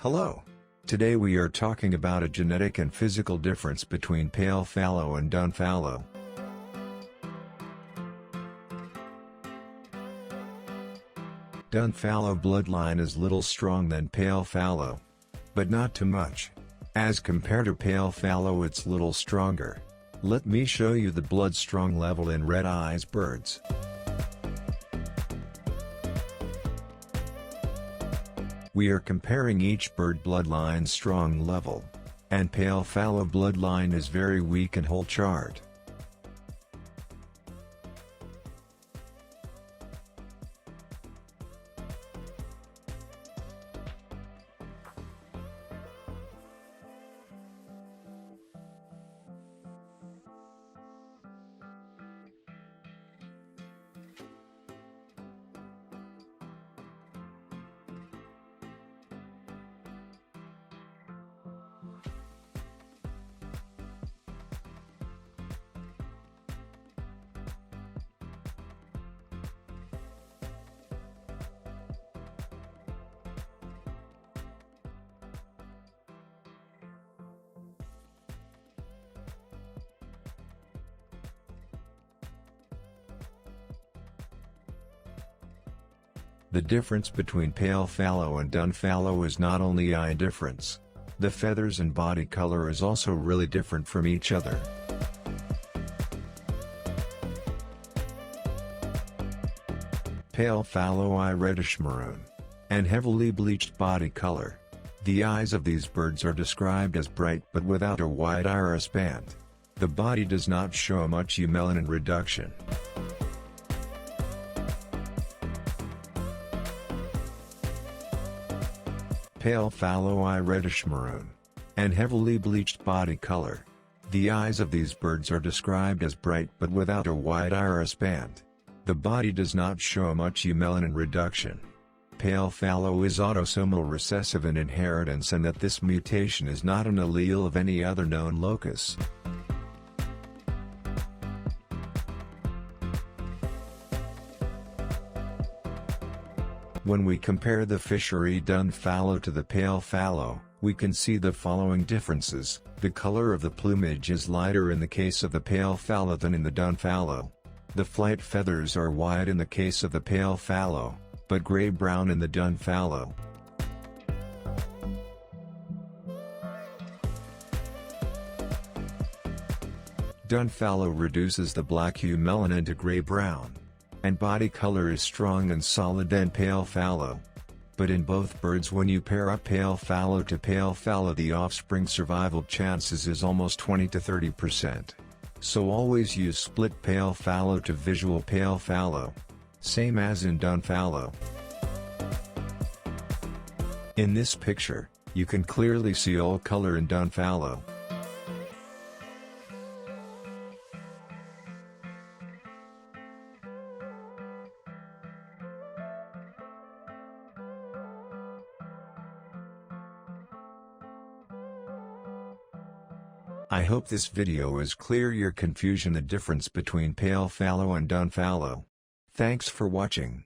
Hello. Today we are talking about a genetic and physical difference between pale fallow and dun fallow. Dun fallow bloodline is little strong than pale fallow. But not too much. As compared to pale fallow, it's little stronger. Let me show you the blood strong level in red eyes birds. We are comparing each bird bloodline strong level. And pale fallow bloodline is very weak in whole chart. The difference between pale fallow and dun fallow is not only eye difference. The feathers and body color is also really different from each other. Pale fallow eye reddish maroon. And heavily bleached body color. The eyes of these birds are described as bright but without a wide iris band. The body does not show much melanin reduction. Pale fallow eye reddish maroon. And heavily bleached body color. The eyes of these birds are described as bright but without a wide iris band. The body does not show much melanin reduction. Pale fallow is autosomal recessive in inheritance, and that this mutation is not an allele of any other known locus. When we compare the fishery dun fallow to the pale fallow, we can see the following differences. The color of the plumage is lighter in the case of the pale fallow than in the dun fallow. The flight feathers are wide in the case of the pale fallow, but gray-brown in the dun fallow. Dun fallow reduces the black hue melanin to gray-brown. And body color is strong and solid than pale fallow. But in both birds, when you pair up pale fallow to pale fallow, the offspring survival chances is almost 20 to 30%. So always use split pale fallow to visual pale fallow. Same as in dun fallow. In this picture, you can clearly see all color in dun fallow. I hope this video is clear your confusion the difference between pale fallow and dun fallow. Thanks for watching.